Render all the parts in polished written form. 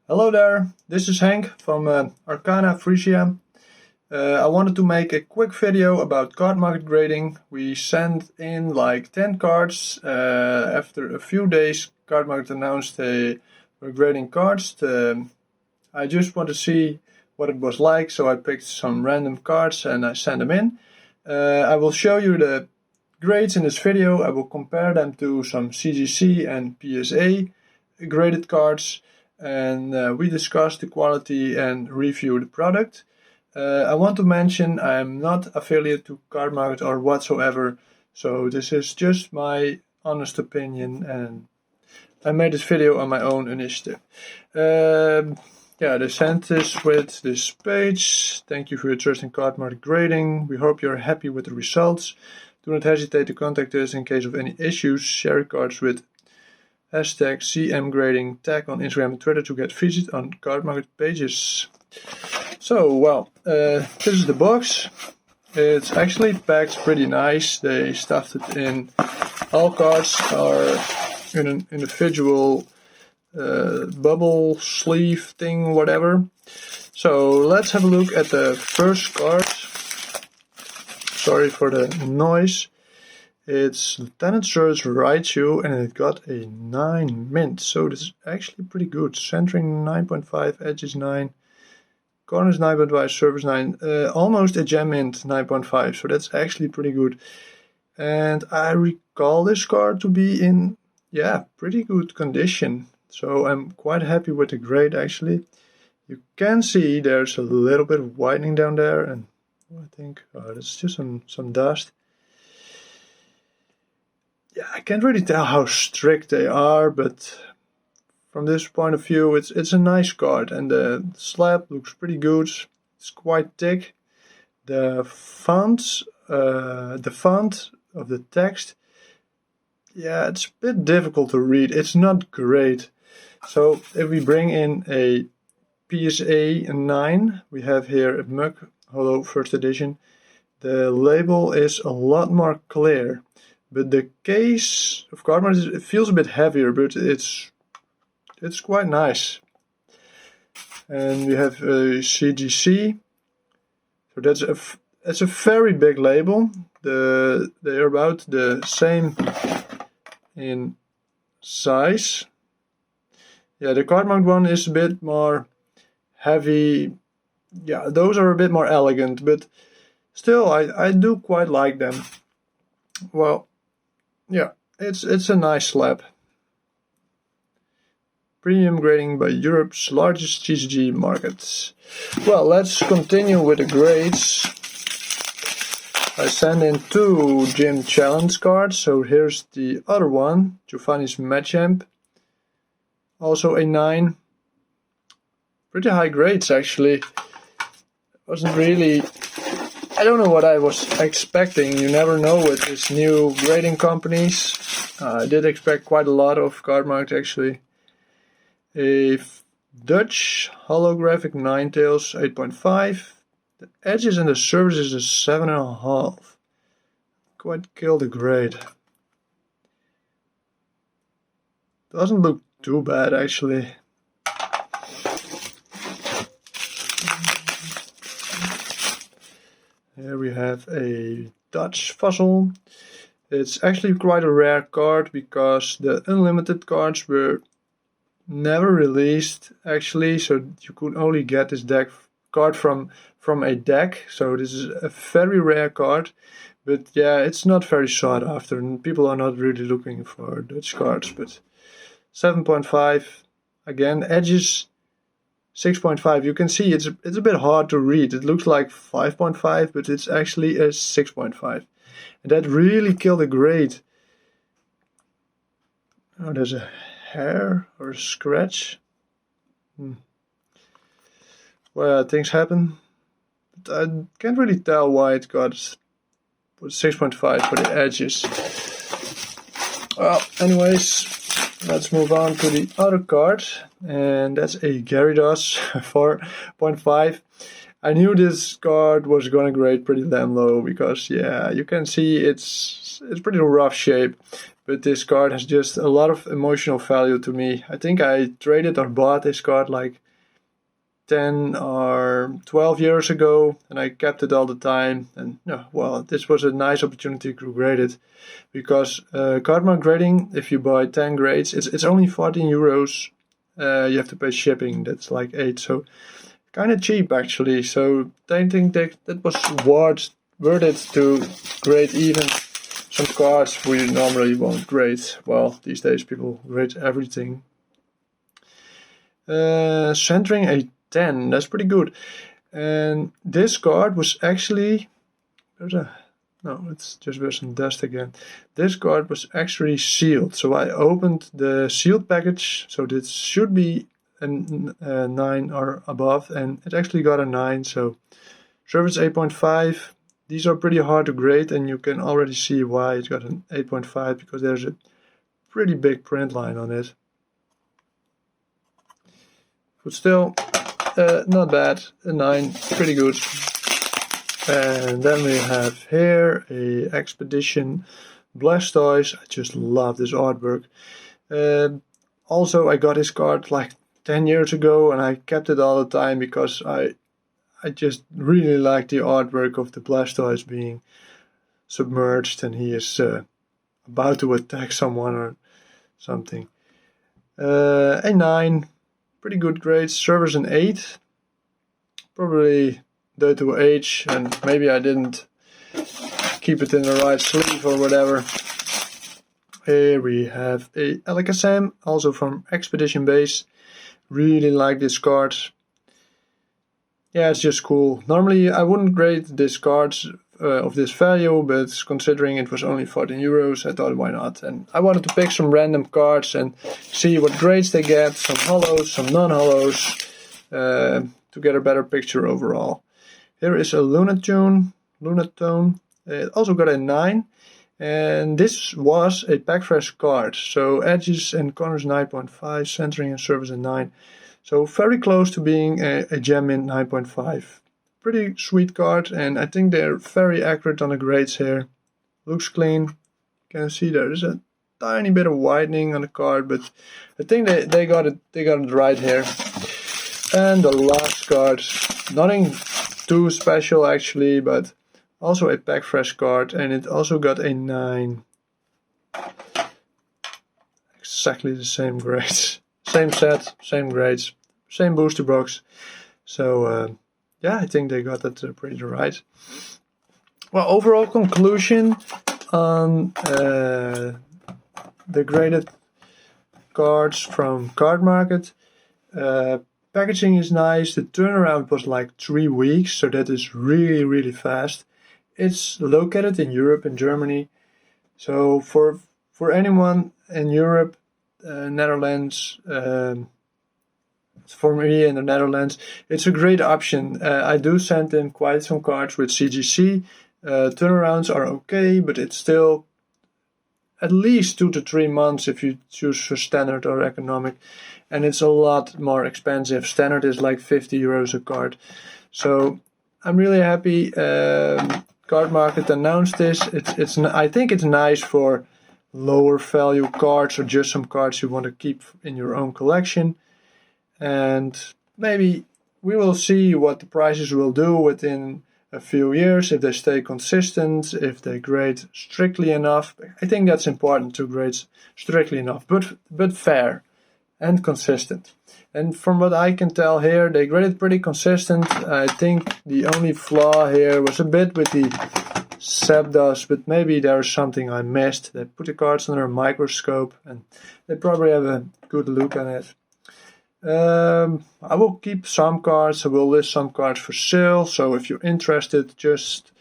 Hello there, this is Henk from Arcana Frisia. I wanted to make a quick video about Cardmarket grading. We sent in like 10 cards. After a few days, Cardmarket announced they were grading cards. I just want to see what it was like, so I picked some random cards and I sent them in. I will show you the grades in this video. I will compare them to some CGC and PSA graded cards. And we discussed the quality and review the product. I want to mention I am not affiliate to Cardmarket or whatsoever, so this is just my honest opinion, and I made this video on my own initiative. They sent this with this page. Thank you for your trust in Cardmarket grading. We hope you're happy with the results. Do not hesitate to contact us in case of any issues. Share your cards with #CMGrading tag on Instagram and Twitter to get featured on Cardmarket pages. So, this is the box. It's actually packed pretty nice. They stuffed it in. All cards are in an individual bubble sleeve thing, whatever. So let's have a look at the first card. Sorry for the noise. It's Lieutenant Surge Raichu, and it got a 9 mint, so this is actually pretty good. Centering 9.5, edges 9, corners 9.5, surface 9, almost a gem mint 9.5, so that's actually pretty good. And I recall this card to be in, pretty good condition, so I'm quite happy with the grade actually. You can see there's a little bit of whitening down there, and I think that's just some dust. Yeah, I can't really tell how strict they are, but from this point of view, it's a nice card, and the slab looks pretty good. It's quite thick. The font of the text, it's a bit difficult to read. It's not great. So if we bring in a PSA 9, we have here a Mug Hollow First Edition. The label is a lot more clear. But the case of Cardmarket, it feels a bit heavier, but it's quite nice. And we have a CGC. So that's a very big label. They are about the same in size. Yeah, the Cardmarket one is a bit more heavy. Yeah, those are a bit more elegant, but still I do quite like them. Well, yeah, it's a nice slab. Premium grading by Europe's largest CCG market. Well, let's continue with the grades. I sent in 2 Gym Challenge cards, so here's the other one, Giovanni's Machamp. Also a 9. Pretty high grades actually. Wasn't really... I don't know what I was expecting. You never know with these new grading companies. I did expect quite a lot of Cardmarket actually. A Dutch holographic Ninetales 8.5. The edges and the surface is a 7.5. Quite killed the grade. Doesn't look too bad actually. Here we have a Dutch fossil. It's actually quite a rare card because the unlimited cards were never released actually, so you could only get this card from a deck. So this is a very rare card, but yeah, it's not very sought after, and people are not really looking for Dutch cards. But 7.5, again, edges 6.5. You can see it's a bit hard to read. It looks like 5.5, but it's actually a 6.5. And that really killed the grade. Oh, there's a hair or a scratch. Well, things happen. But I can't really tell why it got 6.5 for the edges. Well, anyways, let's move on to the other card, and that's a Gyarados 4.5. I knew this card was gonna grade pretty damn low because you can see it's pretty rough shape. but this card has just a lot of emotional value to me. I think I traded or bought this card like 10 or 12 years ago, and I kept it all the time. And well, this was a nice opportunity to grade it, because Cardmarket Grading, if you buy 10 grades, it's only 14 euros. You have to pay shipping, that's like 8, so kind of cheap actually. So I think that was worth it to grade even some cards we normally won't grade. Well, these days people grade everything. Centering a 10, that's pretty good. And this card was actually, it's just with some dust again. This card was actually sealed, so I opened the sealed package, so this should be a 9 or above, and it actually got a 9, so service 8.5. These are pretty hard to grade, and you can already see why it got an 8.5, because there's a pretty big print line on it. But still, not bad, a 9, pretty good. And then we have here a Expedition Blastoise. I just love this artwork. Also, I got this card like 10 years ago, and I kept it all the time because I just really like the artwork of the Blastoise being submerged, and he is about to attack someone or something. A 9, pretty good grades. Service an 8, probably due to age, and maybe I didn't keep it in the right sleeve or whatever. Here we have a Alakazam, also from Expedition Base. Really like this card. Yeah, it's just cool. Normally I wouldn't grade this card of this value, but considering it was only 14 euros, I thought why not. And I wanted to pick some random cards and see what grades they get, some hollows, some non-hollows, to get a better picture overall. Here is a Lunatone. It also got a 9. And this was a pack fresh card. So edges and corners 9.5, centering and surface a 9. So very close to being a gem in 9.5. Pretty sweet card, and I think they're very accurate on the grades here. Looks clean. You can see there's a tiny bit of widening on the card, but I think they got it right here. And the last card, nothing too special actually, but also a pack fresh card, and it also got a 9. Exactly the same grades. Same set, same grades, same booster box. So yeah, I think they got that pretty right. Well, overall conclusion on the graded cards from Cardmarket. Packaging is nice. The turnaround was like 3 weeks, so that is really, really fast. It's located in Europe and Germany. So for anyone in Europe, Netherlands, for me in the Netherlands, it's a great option. I do send in quite some cards with CGC. Turnarounds are okay, but it's still at least 2 to 3 months if you choose for standard or economic, and it's a lot more expensive. Standard is like 50 euros a card. So I'm really happy Cardmarket announced this. I think it's nice for lower value cards or just some cards you want to keep in your own collection. And maybe we will see what the prices will do within a few years, if they stay consistent, if they grade strictly enough. I think that's important, to grade strictly enough, but fair and consistent. And from what I can tell here, they graded pretty consistent. I think the only flaw here was a bit with the Zapdos, but maybe there's something I missed. They put the cards under a microscope and they probably have a good look at it. I will keep some cards. I will list some cards for sale, so if you're interested, just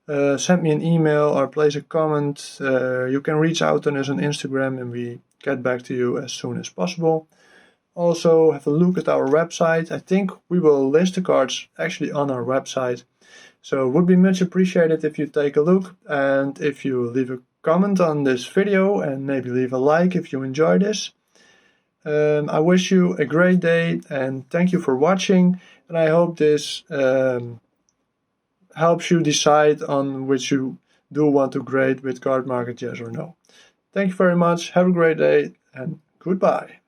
send me an email or place a comment. You can reach out on us on Instagram and we get back to you as soon as possible. Also, have a look at our website. I think we will list the cards actually on our website, so it would be much appreciated if you take a look and if you leave a comment on this video and maybe leave a like if you enjoy this. I wish you a great day and thank you for watching, and I hope this helps you decide on which you do want to grade with Cardmarket, yes or no. Thank you very much, have a great day, and goodbye.